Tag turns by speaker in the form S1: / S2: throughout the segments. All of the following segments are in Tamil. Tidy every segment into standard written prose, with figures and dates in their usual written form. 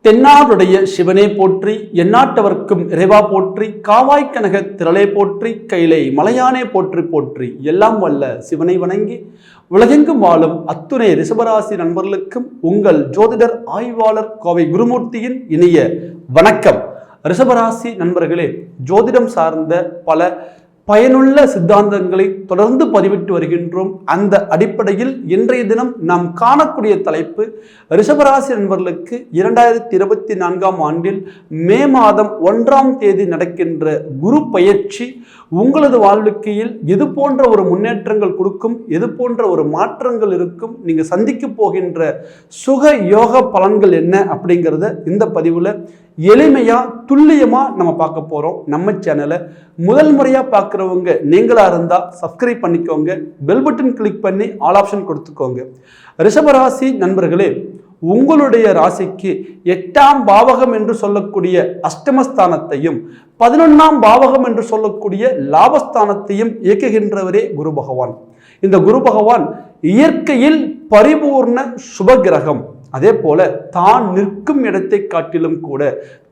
S1: தென்னாடுடைய சிவனே போற்றி, எந்நாட்டவர்க்கும் இறைவா போற்றி, காவாய்க்கனக திரளே போற்றி, கைலை மலையானே போற்றி போற்றி, எல்லாம் வல்ல சிவனை வணங்கி உலகெங்கும் வாழும் அத்துணை ரிஷபராசி நண்பர்களுக்கும் உங்கள் ஜோதிடர் ஆய்வாளர் கோவை குருமூர்த்தியின் இனிய வணக்கம். ரிஷபராசி நண்பர்களே, ஜோதிடம் சார்ந்த பல பயனுள்ள சித்தாந்தங்களை தொடர்ந்து பதிவிட்டு வருகின்றோம். அந்த அடிப்படையில் இன்றைய தினம் நாம் காணக்கூடிய தலைப்பு, ரிஷபராசி நண்பர்களுக்கு 2024ஆம் ஆண்டில் மே மாதம் 1ஆம் தேதி நடக்கின்ற குரு பயிற்சி உங்களது வாழ்க்கையில் எது போன்ற ஒரு முன்னேற்றங்கள் கொடுக்கும், எது போன்ற ஒரு மாற்றங்கள் இருக்கும், நீங்கள் சந்திக்க போகின்ற சுக யோக பலன்கள் என்ன அப்படிங்கிறத இந்த பதிவில் எளிமையாக துல்லியமாக நம்ம பார்க்க போகிறோம். நம்ம சேனலை முதல் முறையாக பார்க்குறவங்க நீங்களாக இருந்தால் சப்ஸ்கிரைப் பண்ணிக்கோங்க, பெல் பட்டன் கிளிக் பண்ணி ஆல் ஆப்ஷன் கொடுத்துக்கோங்க. ரிஷபராசி நண்பர்களே, உங்களுடைய ராசிக்கு 8ஆம் பாவகம் என்று சொல்லக்கூடிய அஷ்டமஸ்தானத்தையும் 11ஆம் பாவகம் என்று சொல்லக்கூடிய லாபஸ்தானத்தையும் இயக்குகின்றவரே குரு பகவான். இந்த குரு பகவான் இயற்கையில் பரிபூர்ண சுபகிரகம். அதே போல தான் நிற்கும் இடத்தை காட்டிலும் கூட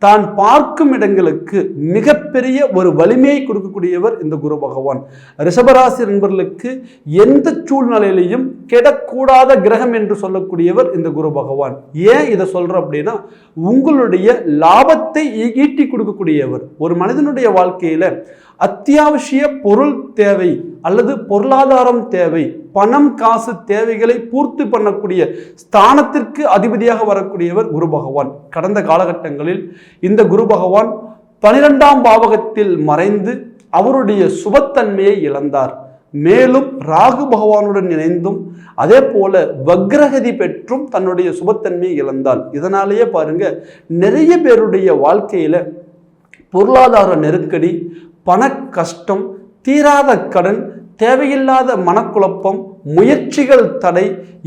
S1: தான் பார்க்கும் இடங்களுக்கு மிகப்பெரிய ஒரு வலிமையை கொடுக்கக்கூடியவர் இந்த குரு பகவான். ரிஷபராசி நண்பர்களுக்கு எந்த சூழ்நிலையிலையும் கெடக்கூடாத கிரகம் என்று சொல்லக்கூடியவர் இந்த குரு பகவான். ஏன் இதை சொல்றோம் அப்படின்னா, உங்களுடைய லாபத்தை ஈட்டி கொடுக்கக்கூடியவர். ஒரு மனிதனுடைய வாழ்க்கையில அத்தியாவசிய பொருள் தேவை அல்லது பொருளாதாரம் தேவை, பணம் காசு தேவைகளை பூர்த்தி பண்ணக்கூடிய ஸ்தானத்திற்கு அதிபதியாக வரக்கூடியவர் குரு பகவான். கடந்த காலகட்டங்களில் இந்த குரு பகவான் 12ஆம் பாவகத்தில் மறைந்து அவருடைய சுபத்தன்மையை இழந்தார். மேலும் ராகு பகவானுடன் இணைந்தும் அதே போல வக்ரகதி பெற்றும் தன்னுடைய சுபத்தன்மையை இழந்தார். இதனாலேயே பாருங்க, நிறைய பேருடைய வாழ்க்கையில பொருளாதார நெருக்கடி, பண கஷ்டம், தீராத கடன், தேவையில்லாத மனக்குழப்பம், முயற்சிகள் தடை,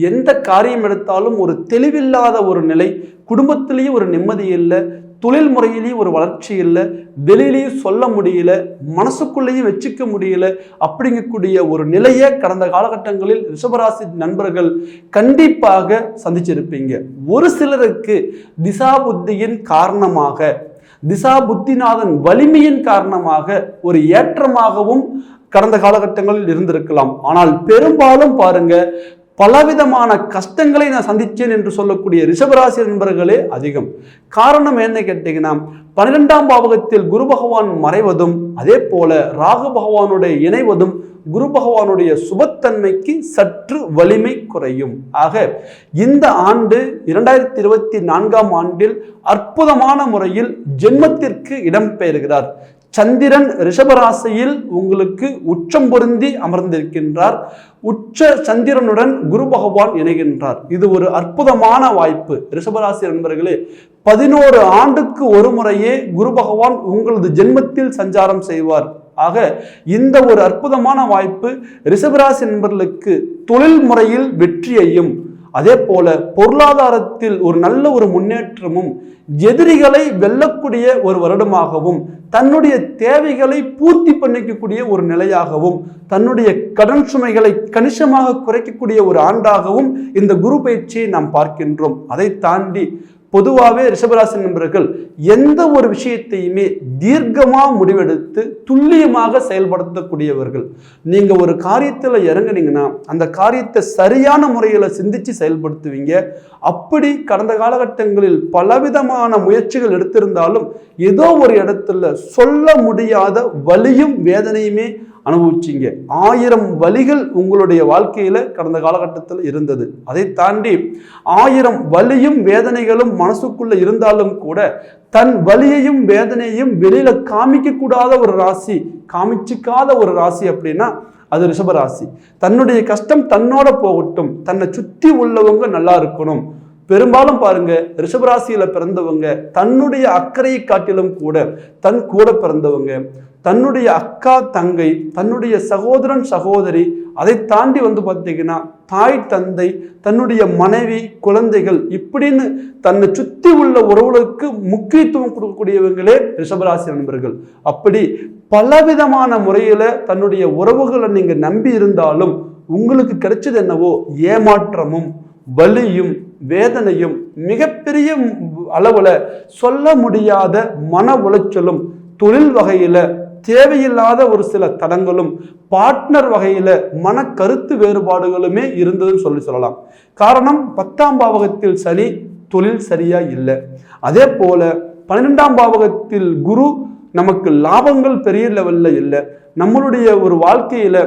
S1: எந்த காரியம் எடுத்தாலும் ஒரு தெளிவில்லாத ஒரு நிலை, குடும்பத்திலேயே ஒரு நிம்மதி இல்லை, தொழில் முறையிலேயே ஒரு வளர்ச்சி இல்லை, வெளியிலேயும் சொல்ல முடியல, மனசுக்குள்ளேயும் வச்சுக்க முடியல அப்படிங்கக்கூடிய ஒரு நிலையை கடந்த காலகட்டங்களில் ரிஷபராசி நண்பர்கள் கண்டிப்பாக சந்திச்சிருப்பீங்க. ஒரு சிலருக்கு திசா புத்தியின் காரணமாக, திசா புத்திநாதன் வலிமையின் காரணமாக ஒரு ஏற்றமாகவும் கடந்த காலகட்டங்களில் இருந்திருக்கலாம். ஆனால் பெரும்பாலும் பாருங்க, பலவிதமான கஷ்டங்களை நான் சந்தித்தேன் என்று சொல்லக்கூடிய ரிஷபராசி நண்பர்களே அதிகம். காரணம் என்ன கேட்டீங்கன்னா, 12ஆம் பாவகத்தில் குரு பகவான் மறைவதும் அதே போல ராகு பகவானுடைய இணைவதும் குரு பகவானுடைய சுபத்தன்மைக்கு சற்று வலிமை குறையும். ஆக இந்த ஆண்டு 2024ஆம் ஆண்டில் அற்புதமான முறையில் ஜென்மத்திற்கு இடம்பெயர்கிறார். சந்திரன் ரிஷபராசியில் உங்களுக்கு உச்சம் பொருந்தி அமர்ந்திருக்கின்றார். உச்ச சந்திரனுடன் குரு பகவான் இணைகின்றார். இது ஒரு அற்புதமான வாய்ப்பு. ரிஷபராசி நண்பர்களே, 11 ஆண்டுக்கு ஒரு முறையே குரு பகவான் உங்களது ஜென்மத்தில் சஞ்சாரம் செய்வார். ஆக இந்த ஒரு அற்புதமான வாய்ப்பு ரிஷபராசி நண்பர்களுக்கு தொழில் முறையில் வெற்றியையும் அதே போல பொருளாதாரத்தில் ஒரு நல்ல ஒரு முன்னேற்றமும், எதிரிகளை வெல்லக்கூடிய ஒரு வருடமாகவும், தன்னுடைய தேவைகளை பூர்த்தி பண்ணிக்கக்கூடிய ஒரு நிலையாகவும், தன்னுடைய கடன் சுமைகளை கணிசமாக குறைக்கக்கூடிய ஒரு ஆண்டாகவும் இந்த குரு பயிற்சியை நாம் பார்க்கின்றோம். அதை தாண்டி பொதுவாகவே ரிஷபராசி நண்பர்கள் எந்த ஒரு விஷயத்தையுமே தீர்க்கமாக முடிவெடுத்து துல்லியமாக செயல்படுத்தக்கூடியவர்கள். நீங்க ஒரு காரியத்தில் இறங்குனீங்கன்னா அந்த காரியத்தை சரியான முறையில் சிந்திச்சு செயல்படுத்துவீங்க. அப்படி கடந்த காலகட்டங்களில் பலவிதமான முயற்சிகள் எடுத்திருந்தாலும் ஏதோ ஒரு இடத்துல சொல்ல முடியாத வலியும் வேதனையுமே அனுபவிச்சிங்க. 1000 வலிகள் உங்களுடைய வாழ்க்கையில கடந்த காலகட்டத்தில் இருந்தது. அதை தாண்டி 1000 வலியும் வேதனைகளும் மனசுக்குள்ள இருந்தாலும் கூட தன் வலியையும் வேதனையும் வெளியில காமிக்க கூடாத ஒரு ராசி, காமிச்சிக்காத ஒரு ராசி அப்படின்னா அது ரிஷபராசி. தன்னுடைய கஷ்டம் தன்னோட போகட்டும், தன்னை சுற்றி உள்ளவங்க நல்லா இருக்கணும். பெரும்பாலும் பாருங்க, ரிஷபராசியில பிறந்தவங்க தன்னுடைய அக்கறையை காட்டிலும் கூட தன் கூட பிறந்தவங்க, தன்னுடைய அக்கா தங்கை, தன்னுடைய சகோதரன் சகோதரி, அதை தாண்டி பார்த்தீங்கன்னா தாய் தந்தை, தன்னுடைய மனைவி, குழந்தைகள், இப்படின்னு தன்னை சுற்றி உள்ள உறவுகளுக்கு முக்கியத்துவம் கொடுக்கக்கூடியவங்களே ரிஷபராசி நண்பர்கள். அப்படி பலவிதமான முறையில தன்னுடைய உறவுகளை நீங்க நம்பி இருந்தாலும் உங்களுக்கு கிடைச்சது என்னவோ ஏமாற்றமும் வலியும் வேதனையும் மிகப்பெரிய அளவுல சொல்ல முடியாத மன உளைச்சலும், தொழில் வகையில தேவையில்லாத ஒரு சில தடங்களும், பார்ட்னர் வகையில மன கருத்து வேறுபாடுகளுமே இருந்ததுன்னு சொல்லலாம். காரணம் 10ஆம் பாவகத்தில் சனி, தொழில் சரியா இல்லை. அதே போல 12ஆம் பாவகத்தில் குரு, நமக்கு லாபங்கள் பெரிய லெவல்ல இல்லை. நம்மளுடைய ஒரு வாழ்க்கையில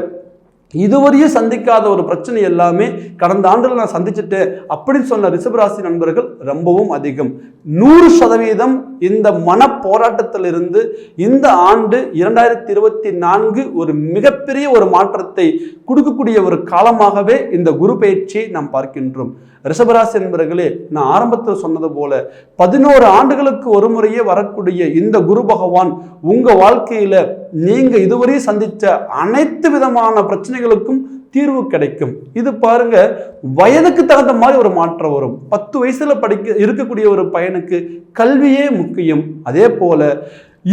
S1: இதுவரையும் சந்திக்காத ஒரு பிரச்சனை எல்லாமே கடந்த ஆண்டுகள் நான் சந்திச்சுட்டேன் அப்படின்னு சொன்ன ரிஷபராசி நண்பர்கள் ரொம்பவும் அதிகம். 100% இந்த மன போராட்டத்திலிருந்து இந்த ஆண்டு 2024 ஒரு மிகப்பெரிய ஒரு மாற்றத்தை கொடுக்கக்கூடிய ஒரு காலமாகவே இந்த குரு பயிற்சியை நாம் பார்க்கின்றோம். ரிஷபராசி என்பவர்களே, நான் ஆரம்பத்தில் சொன்னது போல 11 ஆண்டுகளுக்கு ஒரு முறையே வரக்கூடிய இந்த குரு பகவான் உங்க வாழ்க்கையில நீங்க இதுவரை சந்திச்ச அனைத்து விதமான பிரச்சனைகளுக்கும் தீர்வு கிடைக்கும். இது பாருங்க, வயதுக்கு தகுந்த மாதிரி ஒரு மாற்றம் வரும். 10 வயசுல இருக்கக்கூடிய ஒரு பையனுக்கு கல்வியே முக்கியம். அதே போல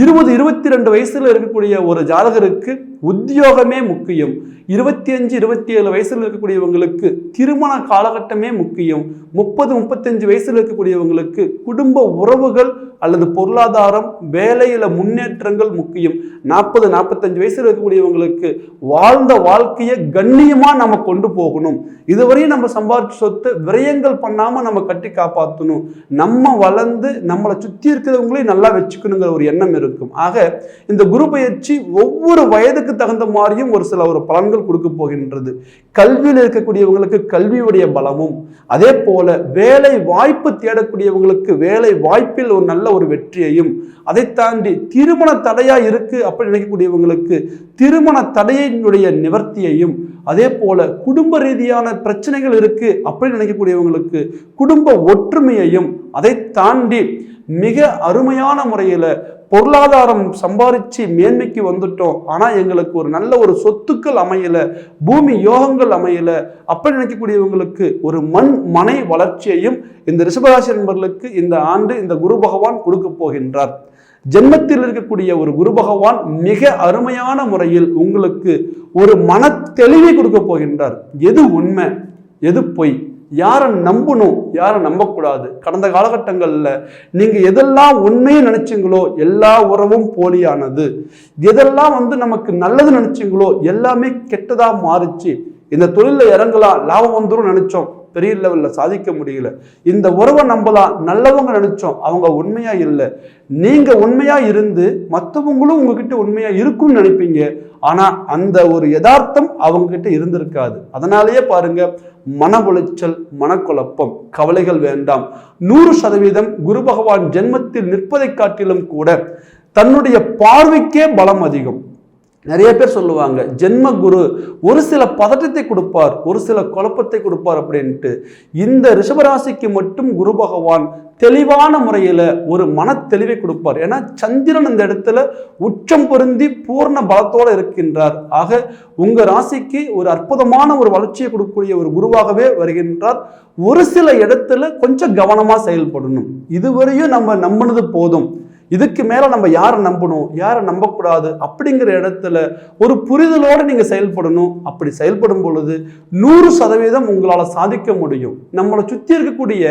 S1: 20-22 வயசுல இருக்கக்கூடிய ஒரு ஜாதகருக்கு உத்தியோகமே முக்கியம். 25-27 வயசுல இருக்கக்கூடியவங்களுக்கு திருமண காலகட்டமே முக்கியம். 30-35 வயசுல இருக்கக்கூடியவங்களுக்கு குடும்ப உறவுகள் அல்லது பொருளாதாரம், வேலையில முன்னேற்றங்கள் முக்கியம். 40-45 வயசுல இருக்கக்கூடியவங்களுக்கு வாழ்ந்த வாழ்க்கையை கண்ணியமா நம்ம கொண்டு போகணும். இதுவரையும் நம்ம சம்பாதிச்ச சொத்து விரயங்கள் பண்ணாம நம்ம கட்டி காப்பாற்றணும். நம்ம வளர்ந்து நம்மளை சுற்றி இருக்கிறவங்களையும் நல்லா வச்சுக்கணுங்கிற ஒரு எண்ணம் இருக்கும். ஆக இந்த குரு பயிற்சி ஒவ்வொரு வயதுக்கு தகுந்த மாதிரியும் ஒரு சில ஒரு பலன்கள் கொடுக்க போகின்றது. கல்வியில் இருக்கக்கூடியவங்களுக்கு கல்வியுடைய பலமும், அதே போல வேலை வாய்ப்பு தேடக்கூடியவங்களுக்கு வேலை வாய்ப்பில் ஒரு நல்ல ஒரு வெற்றியையும், அதை தாண்டி திருமண தடையா இருக்கு அப்படி நினைக்கக்கூடியவங்களுக்கு திருமண தடையினுடைய நிவர்த்தியையும், அதே போல குடும்ப ரீதியான பிரச்சனைகள் இருக்கு அப்படி நினைக்கக்கூடியவங்களுக்கு குடும்ப ஒற்றுமையையும், அதை தாண்டி மிக அருமையான முறையில பொருளாதாரம் சம்பாதிச்சு மேன்மைக்கு வந்துட்டோம், ஆனா எங்களுக்கு ஒரு நல்ல ஒரு சொத்துக்கள் அமையல, பூமி யோகங்கள் அமையல அப்படி நினைக்கக்கூடியவங்களுக்கு ஒரு மனை வளர்ச்சியையும் இந்த ரிஷபராசி நண்பர்களுக்கு இந்த ஆண்டு இந்த குரு பகவான் கொடுக்க போகின்றார். ஜென்மத்தில் இருக்கக்கூடிய ஒரு குரு பகவான் மிக அருமையான முறையில் உங்களுக்கு ஒரு மன தெளிவை கொடுக்க போகின்றார். எது உண்மை, எது பொய், யாரை நம்பணும், யாரை நம்பக்கூடாது. கடந்த காலகட்டங்களில் நீங்க எதெல்லாம் உண்மையை நினைச்சீங்களோ எல்லா உறவும் போலியானது, எதெல்லாம் நமக்கு நல்லது நினைச்சீங்களோ எல்லாமே கெட்டதா மாறிச்சு. இந்த தொழில இறங்கலாம், லாபம் வந்துடும் நினைச்சோம், பெரிய லெவல்ல சாதிக்க முடியல. இந்த உறவை நம்பலாம், நல்லவங்க நினைச்சோம், அவங்க உண்மையா இல்லை. நீங்க உண்மையா இருந்து மற்றவங்களும் உங்ககிட்ட உண்மையா இருக்கும்னு நினைப்பீங்க, ஆனா அந்த ஒரு யதார்த்தம் அவங்க கிட்ட இருந்திருக்காது. அதனாலேயே பாருங்க, மன உளைச்சல், மனக்குழப்பம், கவலைகள் வேண்டாம். 100% குரு பகவான் ஜென்மத்தில் நிற்பதை காட்டிலும் கூட தன்னுடைய பார்வைக்கே பலம் அதிகம். நிறைய பேர் சொல்லுவாங்க ஜென்ம குரு ஒரு சில பதட்டத்தை கொடுப்பார், ஒரு சில குழப்பத்தை கொடுப்பார் அப்படின்ட்டு. இந்த ரிஷபராசிக்கு மட்டும் குரு பகவான் தெளிவான முறையில ஒரு மன தெளிவை கொடுப்பார். ஏன்னா சந்திரன் இந்த இடத்துல உச்சம் பொருந்தி பூர்ண பலத்தோடு இருக்கின்றார். ஆக உங்க ராசிக்கு ஒரு அற்புதமான ஒரு வளர்ச்சியை கொடுக்கக்கூடிய ஒரு குருவாகவே வருகின்றார். ஒரு சில இடத்துல கொஞ்சம் கவனமா செயல்படணும். இதுவரையும் நம்ம நம்பினது போதும், இதுக்கு மேல நம்ம யாரை நம்பணும், யாரை நம்பக்கூடாது அப்படிங்கிற இடத்துல ஒரு புரிதலோடு நீங்க செயல்படணும். அப்படி செயல்படும் பொழுது 100% உங்களால சாதிக்க முடியும். நம்மளை சுத்தி இருக்கக்கூடிய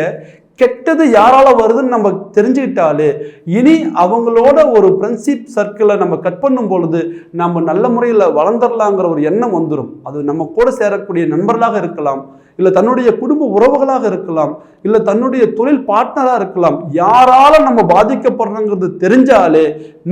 S1: கெட்டது யாரால வருதுன்னு நம்ம தெரிஞ்சுக்கிட்டாலே இனி அவங்களோட ஒரு ஃப்ரெண்ட்ஷிப் சர்க்கிளை நம்ம கட் பண்ணும் பொழுது நம்ம நல்ல முறையில் வளர்ந்துடலாங்கிற ஒரு எண்ணம் வந்துடும். அது நம்ம கூட சேரக்கூடிய நண்பர்களாக இருக்கலாம், இல்லை தன்னுடைய குடும்ப உறவுகளாக இருக்கலாம், இல்லை தன்னுடைய தொழில் பார்ட்னராக இருக்கலாம். யாரால நம்ம பாதிக்கப்படுறோங்கிறது தெரிஞ்சாலே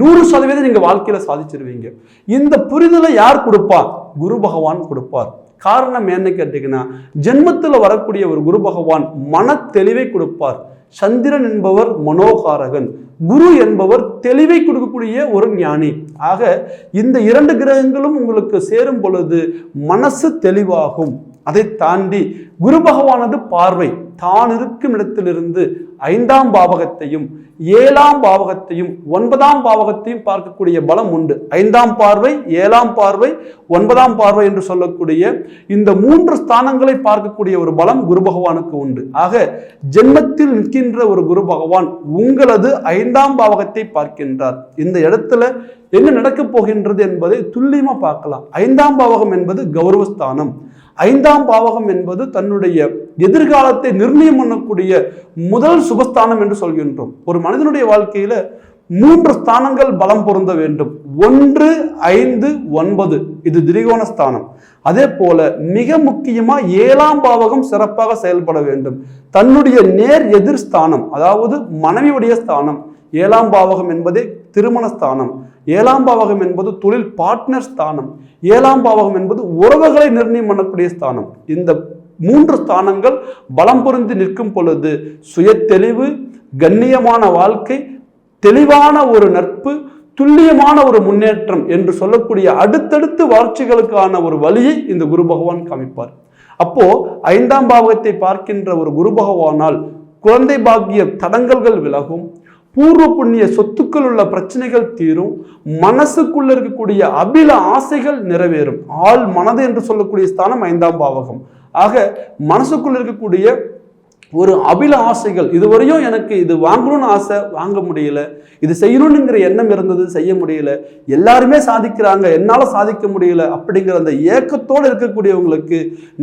S1: 100% நீங்க வாழ்க்கையில சாதிச்சிருவீங்க. இந்த புரிதலை யார் கொடுப்பா? குரு பகவான் கொடுப்பார். காரணம் என்ன கேட்டீங்கன்னா, ஜென்மத்தில் வரக்கூடிய ஒரு குரு பகவான் மன தெளிவை கொடுப்பார். சந்திரன் என்பவர் மனோகாரகன், குரு என்பவர் தெளிவை கொடுக்கக்கூடிய ஒரு ஞானி. ஆக இந்த 2 கிரகங்களும் உங்களுக்கு சேரும் பொழுது மனசு தெளிவாகும். அதை தாண்டி குரு பகவானது பார்வை தான் இருக்கும் இடத்திலிருந்து 5ஆம் பாவகத்தையும் 7ஆம் பாவகத்தையும் 9ஆம் பாவகத்தையும் பார்க்கக்கூடிய பலம் உண்டு. 5ஆம் பார்வை, 7ஆம் பார்வை, 9ஆம் பார்வை என்று சொல்லக்கூடிய இந்த 3 ஸ்தானங்களை பார்க்கக்கூடிய ஒரு பலம் குரு பகவானுக்கு உண்டு. ஆக ஜென்மத்தில் நிற்கின்ற ஒரு குரு பகவான் உங்களது 5ஆம் பாவகத்தை பார்க்கின்றார். இந்த இடத்துல என்ன நடக்கப் போகின்றது என்பதை துல்லியமா பார்க்கலாம். 5ஆம் பாவகம் என்பது கௌரவஸ்தானம். 5ஆம் பாவகம் என்பது தன்னுடைய எதிர்காலத்தை நிர்ணயம் பண்ணக்கூடிய முதல் சுபஸ்தானம் என்று சொல்கின்றோம். ஒரு மனிதனுடைய வாழ்க்கையில 3 ஸ்தானங்கள் பலம் பொருந்த வேண்டும். 1, 5, 9 இது திரிகோண ஸ்தானம். அதே போல மிக முக்கியமா 7ஆம் பாவகம் சிறப்பாக செயல்பட வேண்டும். தன்னுடைய நேர் எதிர் ஸ்தானம், அதாவது மனைவியுடைய ஸ்தானம். 7ஆம் பாவகம் என்பதே திருமண ஸ்தானம். 7ஆம் பாவகம் என்பது தொழில் பார்ட்னர் ஸ்தானம். 7ஆம் பாவகம் என்பது உறவுகளை நிர்ணயம் பண்ணக்கூடிய ஸ்தானம். இந்த 3 ஸ்தானங்கள் பலம் பொருந்தி நிற்கும் பொழுது சுய தெளிவு, கண்ணியமான வாழ்க்கை, தெளிவான ஒரு நட்பு, துல்லியமான ஒரு முன்னேற்றம் என்று சொல்லக்கூடிய அடுத்தடுத்து வளர்ச்சிகளுக்கான ஒரு வழியை இந்த குரு பகவான் காமிப்பார். அப்போ 5ஆம் பாவகத்தை பார்க்கின்ற ஒரு குரு பகவானால் குழந்தை பாக்கிய தடங்கல்கள் விலகும், பூர்வ புண்ணிய சொத்துக்கள் உள்ள பிரச்சனைகள் தீரும், மனசுக்குள்ள இருக்கக்கூடிய அபில ஆசைகள் நிறைவேறும். ஆள் மனது என்று சொல்லக்கூடிய ஸ்தானம் 5ஆம் பாவகம். ஆக மனசுக்குள்ள இருக்கக்கூடிய ஒரு அபில ஆசைகள், இதுவரையும் எனக்கு இது வாங்கணும்னு ஆசை, வாங்க முடியல, இது செய்யணும்ங்கிற எண்ணம் இருந்தது, செய்ய முடியல, எல்லாருமே சாதிக்கிறாங்க, என்னால சாதிக்க முடியல அப்படிங்கிற அந்த ஏக்கத்தோடு இருக்கக்கூடியவங்களுக்கு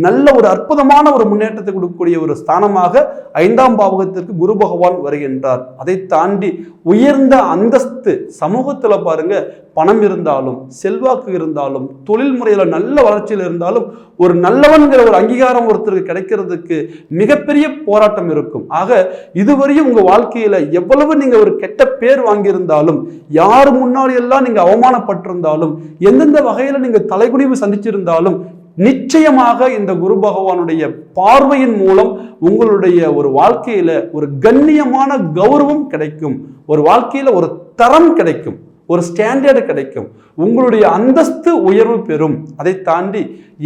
S1: நல்ல ஒரு அற்புதமான ஒரு முன்னேற்றத்தை கொடுக்கக்கூடிய ஒரு ஸ்தானமாக 5ஆம் பாவகத்திற்கு குரு பகவான் வருகின்றார். அதை தாண்டி உயர்ந்த அந்தஸ்து சமூகத்துல பாருங்க, பணம் இருந்தாலும், செல்வாக்கு இருந்தாலும், தொழில் முறையில நல்ல வளர்ச்சியில் இருந்தாலும், ஒரு நல்லவன்கிற ஒரு அங்கீகாரம் ஒருத்தருக்கு கிடைக்கிறதுக்கு மிகப்பெரிய போராட்டம் இருக்கும். ஆக இதுவரையும் உங்க வாழ்க்கையில எவ்வளவு நீங்க ஒரு கெட்ட பேர் வாங்கியிருந்தாலும், யார் முன்னாடி எல்லாம் நீங்க அவமானப்பட்டிருந்தாலும், எந்தெந்த வகையில நீங்க தலைகுனிவு சந்திச்சிருந்தாலும், நிச்சயமாக இந்த குரு பகவானுடைய பார்வையின் மூலம் உங்களுடைய ஒரு வாழ்க்கையில ஒரு கண்ணியமான கௌரவம் கிடைக்கும், ஒரு வாழ்க்கையில ஒரு தரம் கிடைக்கும், ஒரு ஸ்டாண்டர்டு கிடைக்கும், உங்களுடைய அந்தஸ்து உயர்வு பெறும். அதை தாண்டி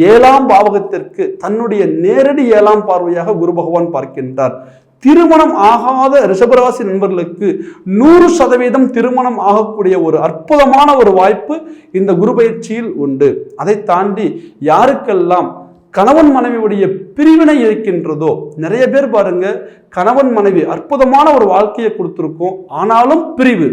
S1: 7ஆம் பாவகத்திற்கு தன்னுடைய நேரடி 7ஆம் பார்வையாக குரு பகவான் பார்க்கின்றார். திருமணம் ஆகாத ரிஷபராசி நண்பர்களுக்கு 100% திருமணம் ஆகக்கூடிய ஒரு அற்புதமான ஒரு வாய்ப்பு இந்த குரு பயிற்சியில் உண்டு. அதை தாண்டி யாருக்கெல்லாம் கணவன் மனைவியுடைய பிரிவினை இருக்கின்றதோ, நிறைய பேர் பாருங்க, கணவன் மனைவி அற்புதமான ஒரு வாழ்க்கையை கொடுத்துருக்கோம், ஆனாலும் பிரிவு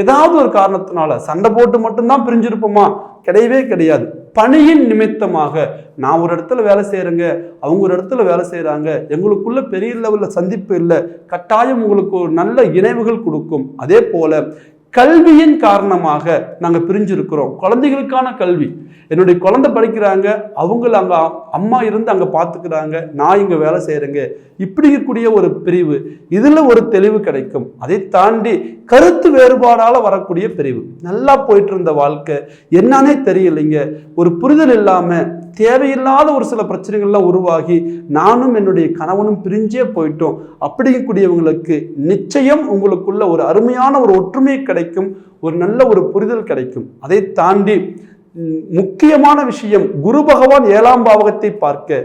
S1: ஏதாவது ஒரு காரணத்தினால சண்டை போட்டு மட்டும்தான் பிரிஞ்சிருப்போமா? கிடையவே கிடையாது. பணியின் நிமித்தமாக நான் ஒரு இடத்துல வேலை செய்யறேங்க, அவங்க ஒரு இடத்துல வேலை செய்யறாங்க, எங்களுக்குள்ள பெரிய லெவல்ல சந்திப்பு இல்லை, கட்டாயம் உங்களுக்கு ஒரு நல்ல இணைவுகள் கொடுக்கும். அதே போல கல்வியின் காரணமாக நாங்க பிரிஞ்சிருக்கிறோம். குழந்தைகளுக்கான கல்வி, என்னுடைய குழந்தை படிக்கிறாங்க, அவங்கள அங்க அம்மா இருந்து அங்க பாத்துக்கிறாங்க, நான் இங்க வேலை செய்யறேங்க, இப்படி இருக்கக்கூடிய ஒரு பிரிவு, இதுல ஒரு தெளிவு கிடைக்கும். அதை தாண்டி கருத்து வேறுபாடால வரக்கூடிய பிரிவு, நல்லா போயிட்டு இருந்த வாழ்க்கை என்னன்னே தெரியலைங்க, ஒரு புரிதல் இல்லாம தேவையில்லாத ஒரு சில பிரச்சனைகள்லாம் உருவாகி நானும் என்னுடைய கணவனும் பிரிஞ்சே போயிட்டோம் அப்படிங்கக்கூடியவங்களுக்கு நிச்சயம் உங்களுக்குள்ள ஒரு அருமையான ஒரு ஒற்றுமை கிடைக்கும், ஒரு நல்ல ஒரு புரிதல் கிடைக்கும். அதை தாண்டி முக்கியமான விஷயம், குரு பகவான் 7ஆம் பாவகத்தை பார்க்க,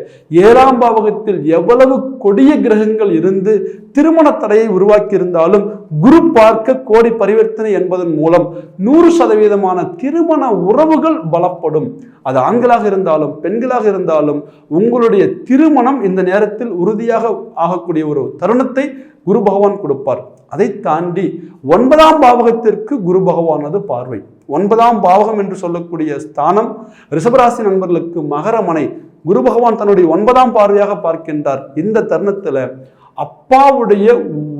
S1: 7ஆம் பாவகத்தில் எவ்வளவு கொடிய கிரகங்கள் இருந்து திருமண தடையை உருவாக்கி இருந்தாலும் குரு பார்க்க கோடி பரிவர்த்தனை என்பதன் மூலம் 100% திருமண உறவுகள் பலப்படும். அது ஆண்களாக இருந்தாலும் பெண்களாக இருந்தாலும் உங்களுடைய திருமணம் இந்த நேரத்தில் உறுதியாக ஆகக்கூடிய ஒரு தருணத்தை குரு பகவான் கொடுப்பார். அதை தாண்டி 9ஆம் பாவகத்திற்கு குரு பகவானது பார்வை. 9ஆம் பாவகம் என்று சொல்லக்கூடிய ஸ்தானம் ரிஷபராசி நண்பர்களுக்கு மகரமனை. குரு பகவான் தன்னுடைய 9ஆம் பார்வையாக பார்க்கின்றார். இந்த தருணத்துல அப்பாவுடைய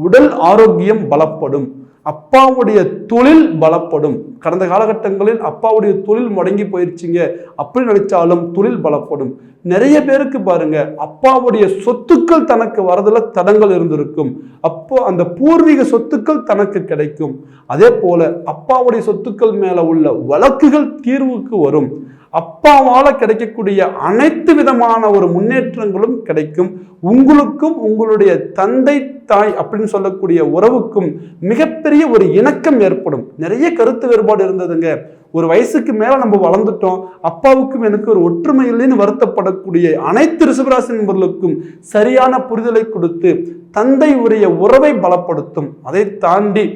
S1: உடல் ஆரோக்கியம் பலப்படும், அப்பாவுடைய தொழில் பலப்படும். கடந்த காலகட்டங்களில் அப்பாவுடைய தொழில் முடங்கி போயிருச்சுங்க அப்படி நினைச்சாலும் தொழில் பலப்படும். நிறைய பேருக்கு பாருங்க, அப்பாவுடைய சொத்துக்கள் தனக்கு வரதுல தடங்கள் இருந்திருக்கும், அப்போ அந்த பூர்வீக சொத்துக்கள் தனக்கு கிடைக்கும். அதே போல அப்பாவுடைய சொத்துக்கள் மேல உள்ள வழக்குகள் தீர்வுக்கு வரும். அப்பாவால கிடைக்கக்கூடிய அனைத்து விதமான ஒரு முன்னேற்றங்களும் கிடைக்கும். உங்களுக்கும் உங்களுடைய தந்தை தாய் அப்படின்னு சொல்லக்கூடிய உறவுக்கும் மிகப்பெரிய ஒரு இணக்கம் ஏற்படும். நிறைய கருத்து வேறுபாடு இருந்ததுங்க, ஒரு வயசுக்கு மேல நம்ம வளர்ந்துட்டோம், அப்பாவுக்கும் எனக்கு ஒரு ஒற்றுமை இல்லைன்னு வருத்தப்படக்கூடிய அனைத்து ரிஷபராசி நண்பர்களுக்கும் சரியான புரிதலை கொடுத்து தந்தை உரிய உறவை பலப்படுத்தும். அதை தாண்டி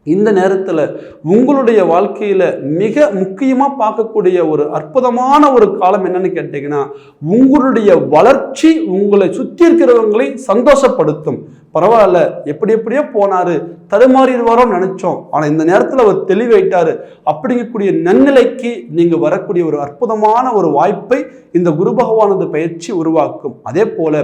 S1: இந்த நேரத்தில் உங்களுடைய வாழ்க்கையில மிக முக்கியமா பார்க்கக்கூடிய ஒரு அற்புதமான ஒரு காலம் என்னன்னு கேட்டீங்கன்னா, உங்களுடைய வளர்ச்சி உங்களை சுற்றி இருக்கிறவங்களை சந்தோஷப்படுத்தும். பரவாயில்ல, எப்படி எப்படியோ போனாரு, தடுமாறிடுவாரோன்னு நினைச்சோம், ஆனா இந்த நேரத்தில் அவர் தெளிவாயிட்டாரு அப்படிங்கக்கூடிய நன்னிலைக்கு நீங்க வரக்கூடிய ஒரு அற்புதமான ஒரு வாய்ப்பை இந்த குரு பகவானது பயிற்சி உருவாக்கும். அதே போல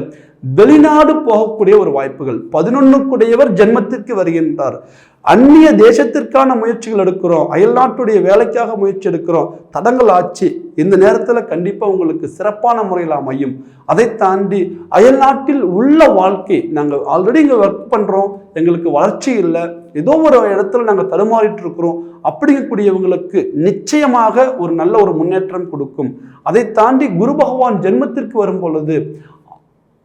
S1: வெளிநாடு போகக்கூடிய ஒரு வாய்ப்புகள், 11 ஜென்மத்திற்கு வருகின்றார். அந்நிய தேசத்திற்கான முயற்சிகள் எடுக்கிறோம், அயல்நாட்டுடைய வேலைக்காக முயற்சி எடுக்கிறோம், தடங்கள் ஆச்சு. இந்த நேரத்தில் கண்டிப்பாக உங்களுக்கு சிறப்பான முறையில் அமையும். அதை தாண்டி அயல்நாட்டில் உள்ள வாழ்க்கை, நாங்கள் ஆல்ரெடி இங்கே ஒர்க் பண்ணுறோம், எங்களுக்கு வளர்ச்சி இல்லை, ஏதோ ஒரு இடத்துல நாங்கள் தடுமாறிட்டு இருக்கிறோம் அப்படிங்கக்கூடியவங்களுக்கு நிச்சயமாக ஒரு நல்ல ஒரு முன்னேற்றம் கொடுக்கும். அதை தாண்டி குரு பகவான் ஜென்மத்திற்கு வரும் பொழுது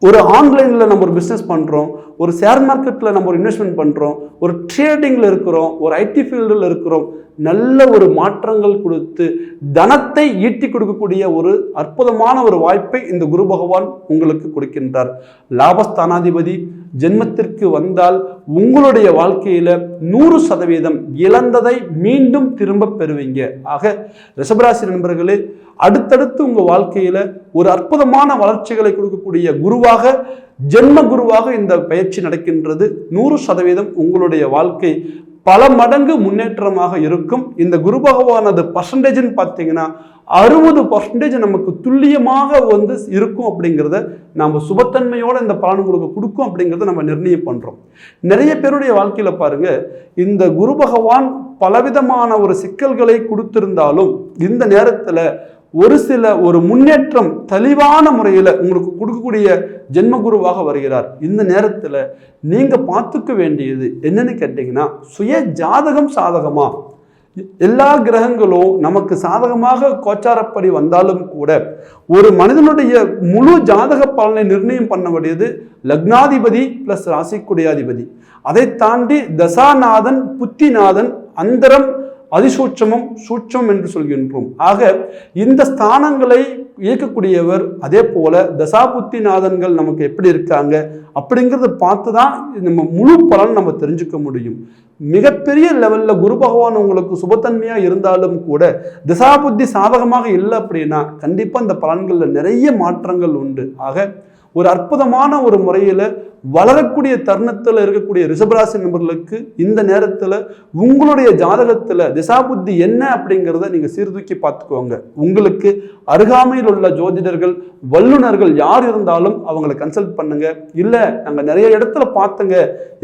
S1: ஒரு ஆன்லைனில் நம்ம ஒரு பிஸ்னஸ் பண்ணுறோம், ஒரு ஷேர் மார்க்கெட்டில் நம்ம ஒரு இன்வெஸ்ட்மெண்ட் பண்ணுறோம், ஒரு ட்ரேடிங்கில் இருக்கிறோம், ஒரு ஐடி ஃபீல்டில் இருக்கிறோம், நல்ல ஒரு மாற்றங்கள் கொடுத்து தனத்தை ஈட்டி கொடுக்கக்கூடிய ஒரு அற்புதமான ஒரு வாய்ப்பை இந்த குரு பகவான் உங்களுக்கு கொடுக்கின்றார். லாபஸ்தானாதிபதி ஜென்மத்திற்கு வந்தால் உங்களுடைய வாழ்க்கையில 100% இழந்ததை மீண்டும் திரும்ப பெறுவீங்க. ஆக ரிஷபராசி நண்பர்களே, அடுத்தடுத்து உங்க வாழ்க்கையில ஒரு அற்புதமான வளர்ச்சிகளை கொடுக்கக்கூடிய குருவாக, ஜென்ம குருவாக இந்த பயிற்சி நடக்கின்றது. 100% உங்களுடைய வாழ்க்கை பல மடங்கு முன்னேற்றமாக இருக்கும். இந்த குரு பகவானது பர்சன்டேஜ்னு பார்த்தீங்கன்னா 60% நமக்கு துல்லியமாக இருக்கும் அப்படிங்கிறத நம்ம சுபத்தன்மையோட இந்த பலன் உங்களுக்கு கொடுக்கும் அப்படிங்கிறத நம்ம நிர்ணயம் பண்றோம். நிறைய பேருடைய வாழ்க்கையில பாருங்க, இந்த குரு பகவான் பலவிதமான ஒரு சிக்கல்களை கொடுத்திருந்தாலும் இந்த நேரத்துல ஒரு முன்னேற்றம் தெளிவான முறையில் உங்களுக்கு கொடுக்கக்கூடிய ஜென்மகுருவாக வருகிறார். இந்த நேரத்தில் நீங்க பார்த்துக்க வேண்டியது என்னன்னு கேட்டீங்கன்னா, சுய ஜாதகம் சாதகமா, எல்லா கிரகங்களும் நமக்கு சாதகமாக கோச்சாரப்படி வந்தாலும் கூட ஒரு மனிதனுடைய முழு ஜாதக பலனை நிர்ணயம் பண்ண வேண்டியது லக்னாதிபதி பிளஸ் ராசிக்குடியாதிபதி. அதை தாண்டி தசாநாதன், புத்திநாதன், அந்தரம், அதிசூட்சமும் சூட்சம் என்று சொல்கின்றோம். ஆக இந்த ஸ்தானங்களை இயக்கக்கூடியவர், அதே போல தசாபுத்திநாதன்கள் நமக்கு எப்படி இருக்காங்க அப்படிங்கிறத பார்த்து தான் நம்ம முழு பலன் நம்ம தெரிஞ்சுக்க முடியும். மிகப்பெரிய லெவல்ல குரு பகவான் உங்களுக்கு சுபத்தன்மையா இருந்தாலும் கூட தசாபுத்தி சாதகமாக இல்லை அப்படின்னா கண்டிப்பா இந்த பலன்கள்ல நிறைய மாற்றங்கள் உண்டு. ஆக ஒரு அற்புதமான ஒரு முறையில வளரக்கூடிய தருணத்தில் இருக்கக்கூடிய ரிஷபராசி நண்பர்களுக்கு இந்த நேரத்தில் உங்களுடைய ஜாதகத்தில் திசாபுத்தி என்ன அப்படிங்கிறத நீங்கள் சீர்தூக்கி பார்த்துக்கோங்க. உங்களுக்கு அருகாமையில் உள்ள ஜோதிடர்கள், வல்லுநர்கள் யார் இருந்தாலும் அவங்களை கன்சல்ட் பண்ணுங்க. இல்லை நாங்கள் நிறைய இடத்துல பார்த்தங்க,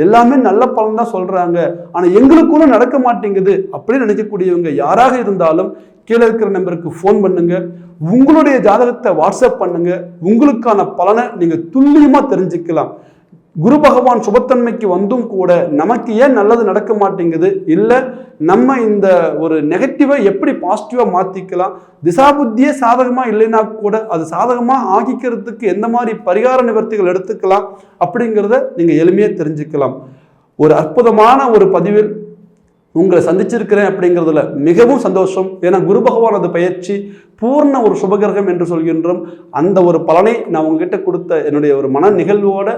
S1: எல்லாமே நல்ல பலன் தான் சொல்றாங்க, ஆனால் எங்களுக்குள்ள நடக்க மாட்டேங்குது அப்படின்னு நினைக்கக்கூடியவங்க யாராக இருந்தாலும் கீழே இருக்கிற நம்பருக்கு ஃபோன் பண்ணுங்க, உங்களுடைய ஜாதகத்தை வாட்ஸ்அப் பண்ணுங்க, உங்களுக்கான பலனை நீங்க துல்லியமா தெரிஞ்சுக்கலாம். குரு பகவான் சுபத்தன்மைக்கு வந்தும் கூட நமக்கு ஏன் நல்லது நடக்க மாட்டேங்குது, இல்லை நம்ம இந்த ஒரு நெகட்டிவை எப்படி பாசிட்டிவா மாத்திக்கலாம், திசாபுத்தியே சாதகமா இல்லைன்னா கூட அது சாதகமா ஆக்கிக்கிறதுக்கு எந்த மாதிரி பரிகார நிவர்த்திகள் எடுத்துக்கலாம் அப்படிங்கிறத நீங்க எளிமையா தெரிஞ்சுக்கலாம். ஒரு அற்புதமான ஒரு பதிவில் உங்களை சந்திச்சிருக்கிறேன் அப்படிங்கிறதுல மிகவும் சந்தோஷம். ஏன்னா குரு பகவானது பயிற்சி பூர்ண ஒரு சுபகிரகம் என்று சொல்கின்றோம். அந்த ஒரு பலனை நான் உங்ககிட்ட கொடுத்த என்னுடைய ஒரு மன நிகழ்வோட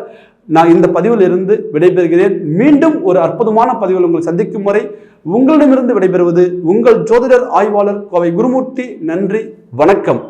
S1: நான் இந்த பதிவில் இருந்து விடைபெறுகிறேன். மீண்டும் ஒரு அற்புதமான பதிவில் உங்களை சந்திக்கும் வரை உங்களிடமிருந்து விடைபெறுவது உங்கள் ஜோதிடர் ஆய்வாளர் கோவை குருமூர்த்தி. நன்றி, வணக்கம்.